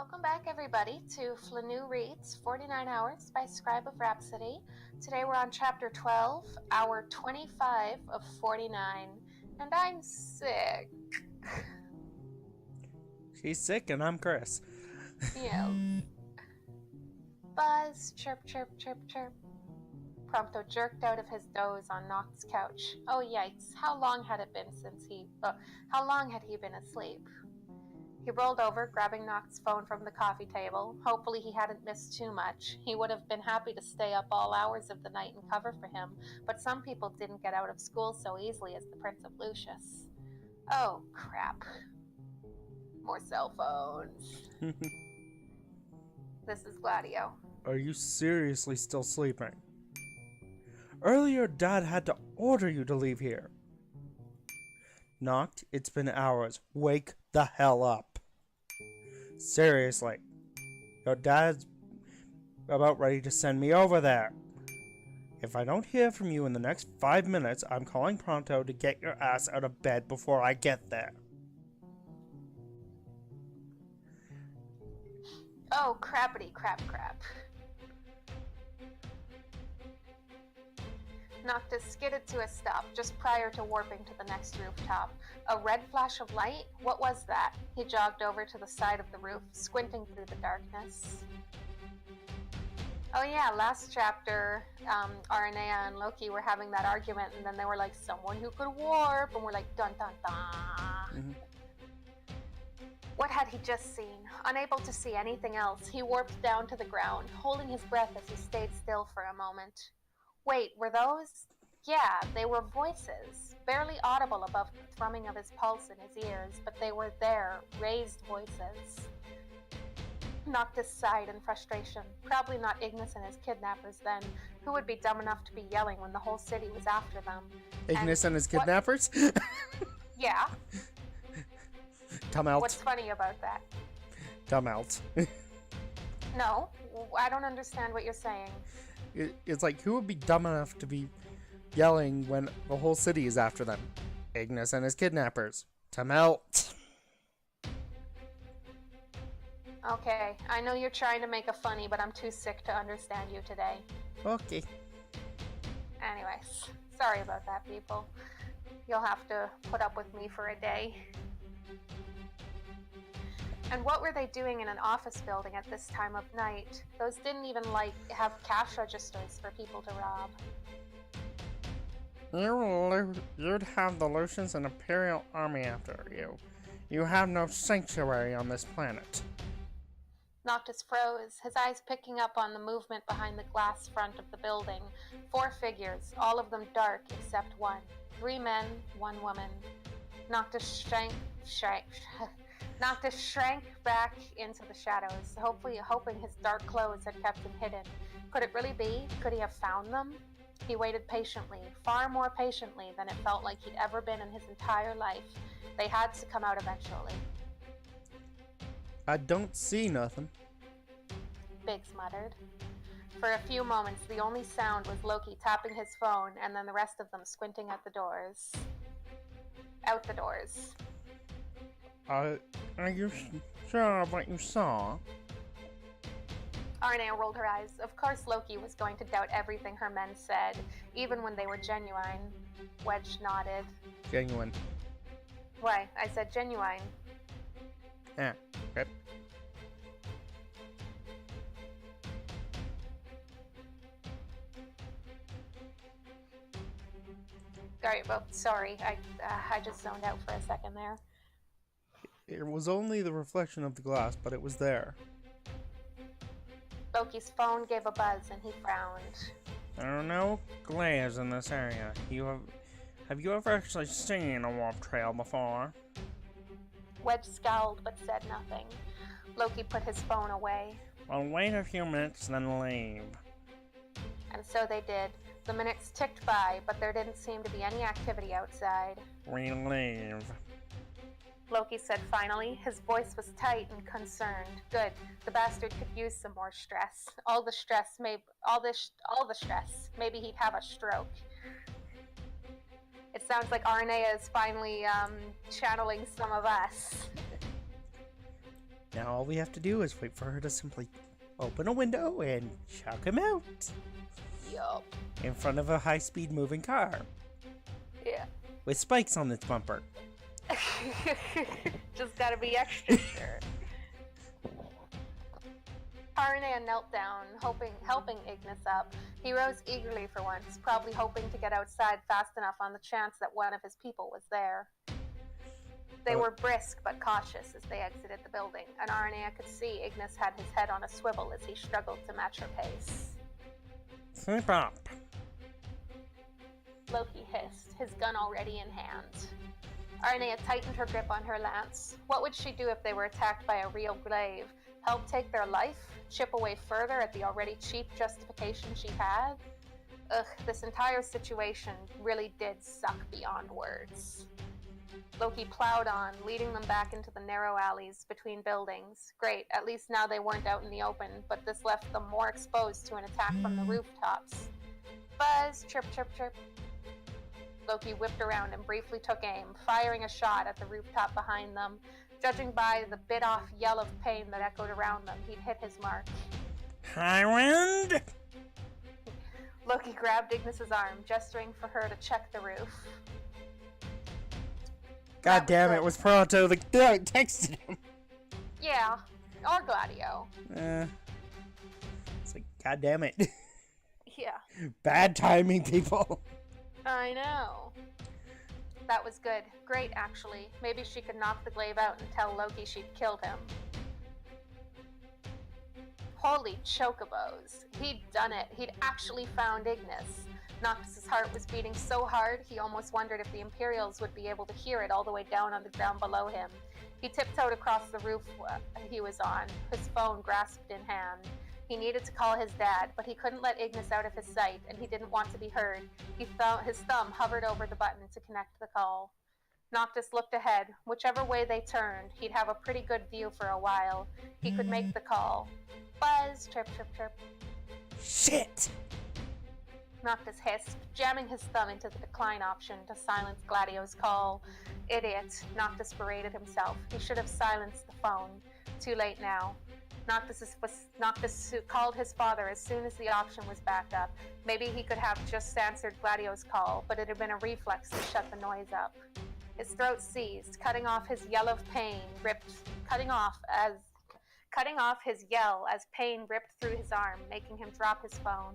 Welcome back, everybody, to Flyneau Reads 49 Hours by ScribeOfRhapsody. Today we're on Chapter 12, Hour 25 of 49, and I'm sick. She's sick and I'm Chris. Yeah. Buzz, chirp, chirp, chirp, chirp. Prompto jerked out of his doze on Noct's couch. Oh, yikes. How long had it been since how long had he been asleep? He rolled over, grabbing Noct's phone from the coffee table. Hopefully he hadn't missed too much. He would have been happy to stay up all hours of the night and cover for him, but some people didn't get out of school so easily as the Prince of Lucius. Oh, crap. More cell phones. This is Gladio. Are you seriously still sleeping? Earlier, Dad had to order you to leave here. Noct, it's been hours. Wake the hell up. Seriously. Your dad's about ready to send me over there. If I don't hear from you in the next 5 minutes, I'm calling Pronto to get your ass out of bed before I get there. Oh, crappity crap. Noctis skidded to a stop just prior to warping to the next rooftop. A red flash of light? What was that? He jogged over to the side of the roof, squinting through the darkness. Oh yeah, last chapter, Aranea and Loki were having that argument, and then they were like, someone who could warp, and we're like, dun dun dun. Mm-hmm. What had he just seen? Unable to see anything else, he warped down to the ground, holding his breath as he stayed still for a moment. Wait, were those? Yeah, they were voices, barely audible above the thrumming of his pulse in his ears, but they were there, raised voices. Noctis sighed in frustration, probably not Ignis and his kidnappers then. Who would be dumb enough to be yelling when the whole city was after them? Ignis and his kidnappers? Yeah. Come out. What's funny about that? Come out. No, I don't understand what you're saying. It's like, who would be dumb enough to be yelling when the whole city is after them? Ignis and his kidnappers. To melt. Okay, I know you're trying to make a funny, but I'm too sick to understand you today. Okay. Anyways, sorry about that, people. You'll have to put up with me for a day. And what were they doing in an office building at this time of night? Those didn't even, have cash registers for people to rob. You'd have the Lucians and Imperial Army after you. You have no sanctuary on this planet. Noctis froze, his eyes picking up on the movement behind the glass front of the building. 4 figures, all of them dark except one. 3 men, 1 woman. Noctis shrank back into the shadows, hoping his dark clothes had kept him hidden. Could it really be? Could he have found them? He waited patiently, far more patiently than it felt like he'd ever been in his entire life. They had to come out eventually. I don't see nothing, Biggs muttered. For a few moments, the only sound was Loki tapping his phone, and then the rest of them squinting at the doors. Out the doors. Are you sure of what you saw? Arne rolled her eyes. Of course Loki was going to doubt everything her men said, even when they were genuine. Wedge nodded. Genuine. Why, I said genuine. Yeah, okay. Alright, well, sorry, I just zoned out for a second there. It was only the reflection of the glass, but it was there. Loki's phone gave a buzz and he frowned. There are no glares in this area. Have you ever actually seen a warp trail before? Wedge scowled but said nothing. Loki put his phone away. Well, wait a few minutes, then leave. And so they did. The minutes ticked by, but there didn't seem to be any activity outside. We leave. Loki said finally. His voice was tight and concerned. Good. The bastard could use some more stress. All the stress. Maybe he'd have a stroke. It sounds like Arnea is finally channeling some of us. Now all we have to do is wait for her to simply open a window and chuck him out. Yup. In front of a high-speed moving car. Yeah. With spikes on its bumper. Just gotta be extra sure. Arne knelt down, helping Ignis up. He rose eagerly for once, probably hoping to get outside fast enough on the chance that one of his people was there. They were brisk but cautious as they exited the building, and Arne could see Ignis had his head on a swivel as he struggled to match her pace. Snip up. Loki hissed, his gun already in hand. Arne tightened her grip on her lance. What would she do if they were attacked by a real glaive? Help take their life? Chip away further at the already cheap justification she had? Ugh, this entire situation really did suck beyond words. Loki plowed on, leading them back into the narrow alleys between buildings. Great, at least now they weren't out in the open, but this left them more exposed to an attack from the rooftops. Buzz, chirp, chirp, chirp. Loki whipped around and briefly took aim, firing a shot at the rooftop behind them. Judging by the bit-off yell of pain that echoed around them, he'd hit his mark. High wind! Loki grabbed Ignis's arm, gesturing for her to check the roof. God damn it, was Pronto the guy texted him. Yeah, or Gladio. It's like, god damn it. Yeah. Bad timing, people. I know. That was good. Great, actually. Maybe she could knock the glaive out and tell Loki she'd killed him. Holy chocobos. He'd done it. He'd actually found Ignis. Noctis's heart was beating so hard, he almost wondered if the Imperials would be able to hear it all the way down on the ground below him. He tiptoed across the roof he was on, his phone grasped in hand. He needed to call his dad, but he couldn't let Ignis out of his sight, and he didn't want to be heard. His thumb hovered over the button to connect the call. Noctis looked ahead. Whichever way they turned, he'd have a pretty good view for a while. He could make the call. Buzz, chirp, chirp, chirp. Shit! Noctis hissed, jamming his thumb into the decline option to silence Gladio's call. Idiot, Noctis berated himself. He should have silenced the phone. Too late now. Noctis called his father as soon as the option was back up. Maybe he could have just answered Gladio's call, but it had been a reflex to shut the noise up. His throat seized, cutting off his yell of pain, cutting off his yell as pain ripped through his arm, making him drop his phone.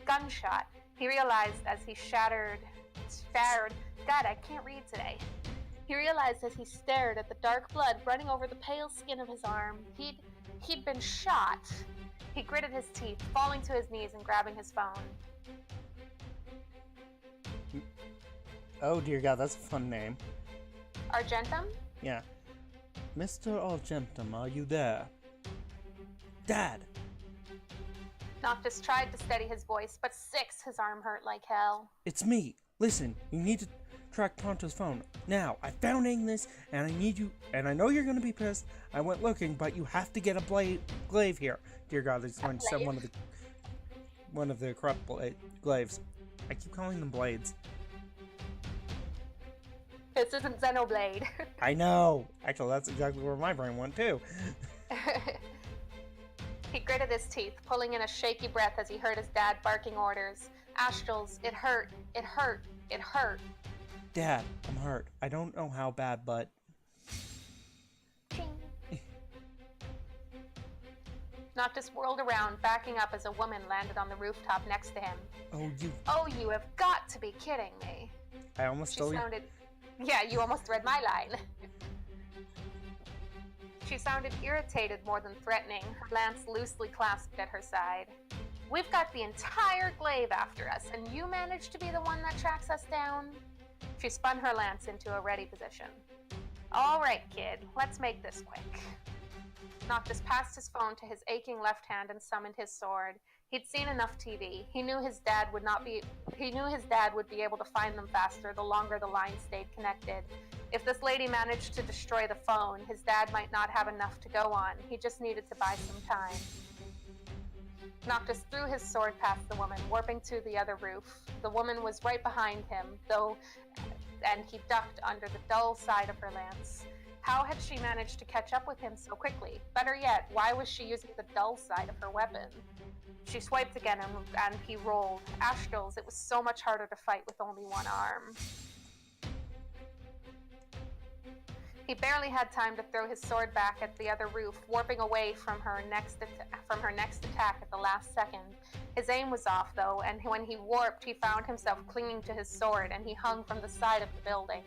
Gunshot, he realized as he stared. God, I can't read today. He realized as he stared at the dark blood running over the pale skin of his arm. He'd been shot. He gritted his teeth, falling to his knees and grabbing his phone. Oh dear God, that's a fun name. Argentum? Yeah. Mr. Argentum, are you there? Dad! Noctis tried to steady his voice, but his arm hurt like hell. It's me. Listen, you need to track Pronto's phone. Now, I found Ignis, and I need you, and I know you're gonna be pissed. I went looking, but you have to get a glaive here. Dear God, they're going to send one of the corrupt glaives. I keep calling them blades. This isn't Xenoblade. I know. Actually, that's exactly where my brain went too. He gritted his teeth, pulling in a shaky breath as he heard his dad barking orders. Astrals, it hurt, it hurt, it hurt. Dad, I'm hurt. I don't know how bad, but... Ching. Noctis whirled around, backing up as a woman landed on the rooftop next to him. Oh, you have got to be kidding me. I almost stole you. Yeah, you almost read my line. She sounded irritated more than threatening, her lance loosely clasped at her side. We've got the entire glaive after us, and you managed to be the one that tracks us down? She spun her lance into a ready position. All right, kid, let's make this quick. Noctis passed his phone to his aching left hand and summoned his sword. He'd seen enough TV. He knew his dad would be able to find them faster the longer the line stayed connected. If this lady managed to destroy the phone, his dad might not have enough to go on. He just needed to buy some time. Noctis threw his sword past the woman, warping to the other roof. The woman was right behind him, and he ducked under the dull side of her lance. How had she managed to catch up with him so quickly? Better yet, why was she using the dull side of her weapon? She swiped again and he rolled. Ashkels, it was so much harder to fight with only one arm. He barely had time to throw his sword back at the other roof, warping away from her next attack at the last second. His aim was off, though, and when he warped, he found himself clinging to his sword, and he hung from the side of the building.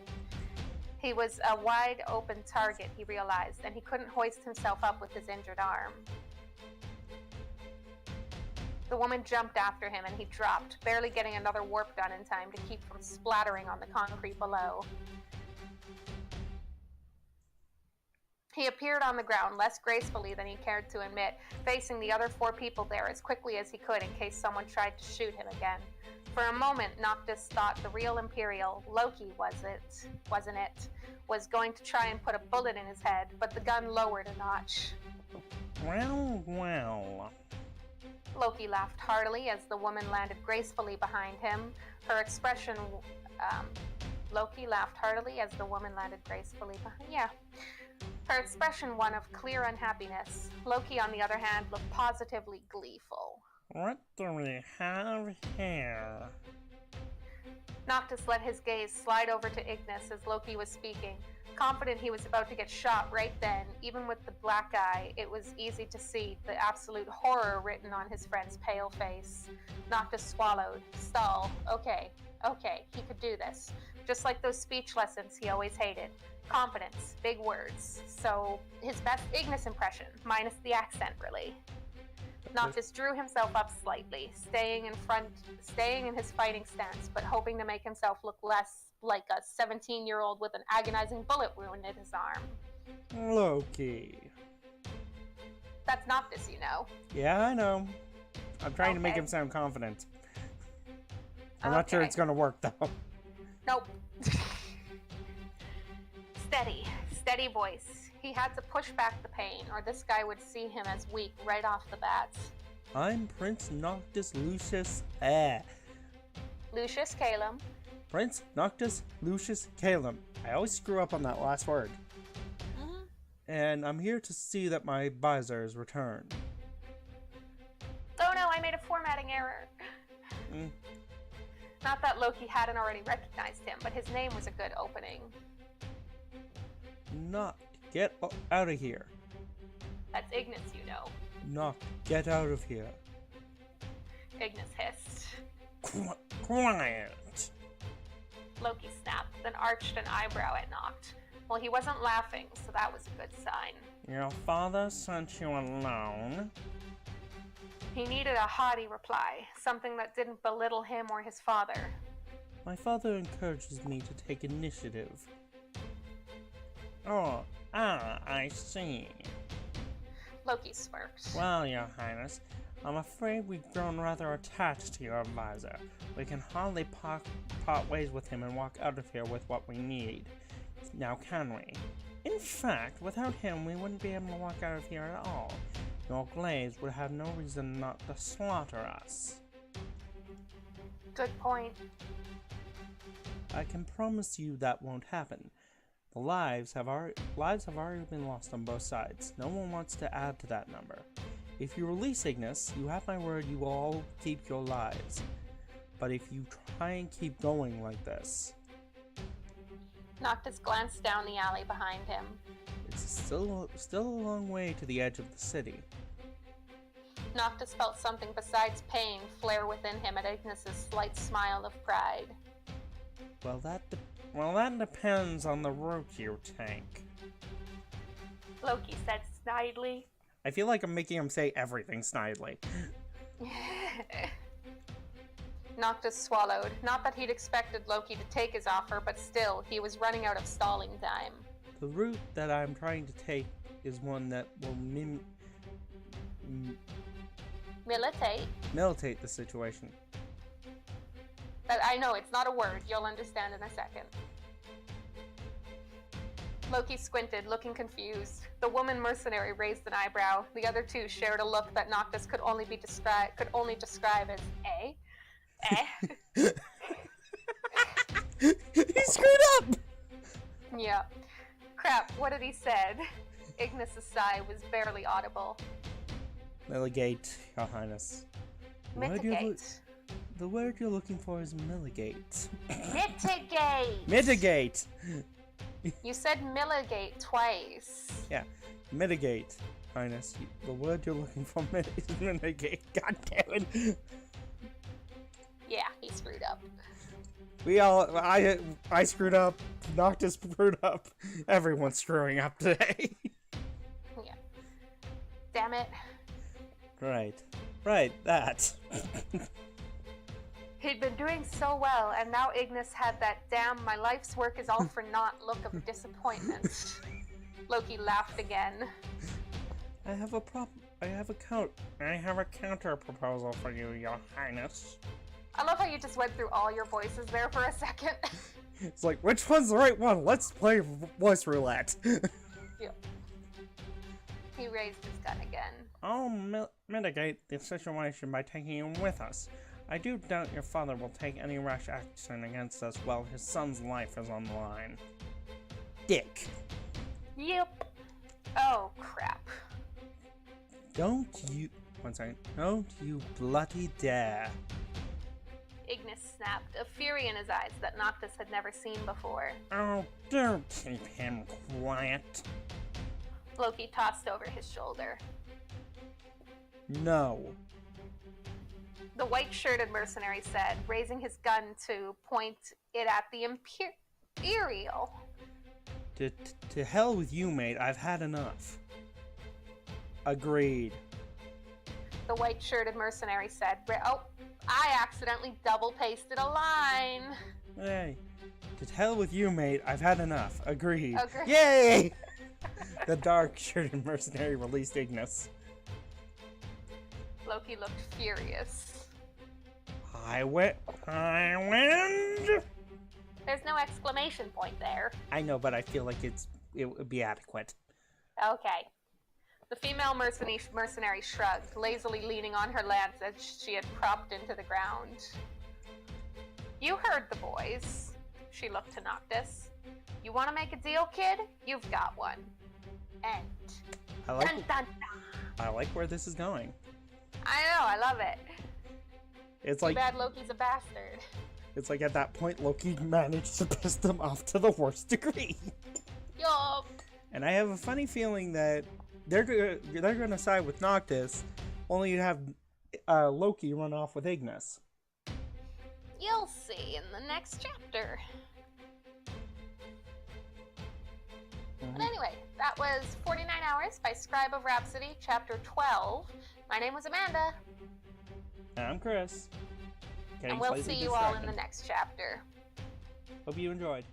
He was a wide-open target, he realized, and he couldn't hoist himself up with his injured arm. The woman jumped after him, and he dropped, barely getting another warp done in time to keep from splattering on the concrete below. He appeared on the ground less gracefully than he cared to admit, facing the other 4 people there as quickly as he could in case someone tried to shoot him again. For a moment, Noctis thought the real Imperial, Loki wasn't it, was going to try and put a bullet in his head, but the gun lowered a notch. Well. Loki laughed heartily as the woman landed gracefully behind him. Her expression, Loki laughed heartily as the woman landed gracefully behind, Her expression one of clear unhappiness. Loki, on the other hand, looked positively gleeful. What do we have here? Noctis let his gaze slide over to Ignis as Loki was speaking. Confident he was about to get shot right then, even with the black eye, it was easy to see the absolute horror written on his friend's pale face. Noctis swallowed. Stalled. Okay, he could do this. Just like those speech lessons he always hated. Confidence, big words. So, his best Ignis impression, minus the accent, really. Noctis drew himself up slightly, staying in his fighting stance, but hoping to make himself look less like a 17-year-old with an agonizing bullet wound in his arm. Loki. That's Noctis, you know. Yeah, I know. I'm trying to make him sound confident. I'm not sure it's gonna work, though. Nope. Steady voice. He had to push back the pain, or this guy would see him as weak right off the bat. I'm Prince Noctis Lucius. Lucius Calum. Prince Noctis Lucius Calum. I always screw up on that last word. Mm-hmm. And I'm here to see that my visor is returned. Oh no, I made a formatting error. Not that Loki hadn't already recognized him, but his name was a good opening. Noct, get out of here. That's Ignis, you know. Noct, get out of here. Ignis hissed. Quiet. Loki snapped, then arched an eyebrow at Noct. Well, he wasn't laughing, so that was a good sign. Your father sent you alone? He needed a haughty reply, something that didn't belittle him or his father. My father encourages me to take initiative. I see. Loki smirked. Well, Your Highness, I'm afraid we've grown rather attached to your advisor. We can hardly part ways with him and walk out of here with what we need. Now can we? In fact, without him, we wouldn't be able to walk out of here at all. Your glaives would have no reason not to slaughter us. Good point. I can promise you that won't happen. The lives have already been lost on both sides. No one wants to add to that number. If you release Ignis, you have my word you will all keep your lives. But if you try and keep going like this... Noctis glanced down the alley behind him. It's still a long way to the edge of the city. Noctis felt something besides pain flare within him at Ignis's slight smile of pride. Well, that depends on the route you take. Loki said snidely. I feel like I'm making him say everything snidely. Noctis swallowed. Not that he'd expected Loki to take his offer, but still, he was running out of stalling time. The route that I'm trying to take is one that will militate the situation. That I know, it's not a word. You'll understand in a second. Loki squinted, looking confused. The woman mercenary raised an eyebrow. The other two shared a look that Noctis could only describe as eh? He screwed up! Yeah. Crap, what had he said? Ignis's sigh was barely audible. Milligate, Your Highness. Mitigate. The word you're looking for is milligate. Mitigate! Mitigate! You said milligate twice. Yeah, mitigate, Highness. The word you're looking for is mitigate. God damn it! Yeah, he screwed up. I screwed up. Noctis screwed up. Everyone's screwing up today. Yeah. Damn it. Right, that. He'd been doing so well, and now Ignis had that damn my life's work is all for naught look of disappointment. Loki laughed again. I have a counter proposal for you, Your Highness. I love how you just went through all your voices there for a second. It's like, which one's the right one? Let's play voice roulette. Yeah. He raised his gun again. I'll mitigate the situation by taking you with us. I do doubt your father will take any rash action against us while his son's life is on the line. Dick. Yep. Oh, crap. Don't you bloody dare. Ignis snapped, a fury in his eyes that Noctis had never seen before. Oh, do keep him quiet. Loki tossed over his shoulder. No. The white-shirted mercenary said, raising his gun to point it at the Imperial. To hell with you, mate. I've had enough. Agreed. The white-shirted mercenary said, oh, I accidentally double-pasted a line. Hey, to hell with you, mate. I've had enough. Agreed. Agreed. Yay! The dark-shirted mercenary released Ignis. Loki looked furious. I win. There's no exclamation point there. I know, but I feel like it would be adequate. Okay. The female mercenary shrugged, lazily leaning on her lance as she had propped into the ground. You heard the boys. She looked to Noctis. You want to make a deal, kid? You've got one. End. I like. Dun, dun, dun. I like where this is going. I know, I love it. It's Too like bad Loki's a bastard. It's like at that point Loki managed to piss them off to the worst degree. Yup. And I have a funny feeling that they're gonna side with Noctis, only to have Loki run off with Ignis. You'll see in the next chapter. But anyway, that was 49 Hours by ScribeOfRhapsody, Chapter 12. My name was Amanda. I'm Chris. And we'll see you all in the next chapter. Hope you enjoyed.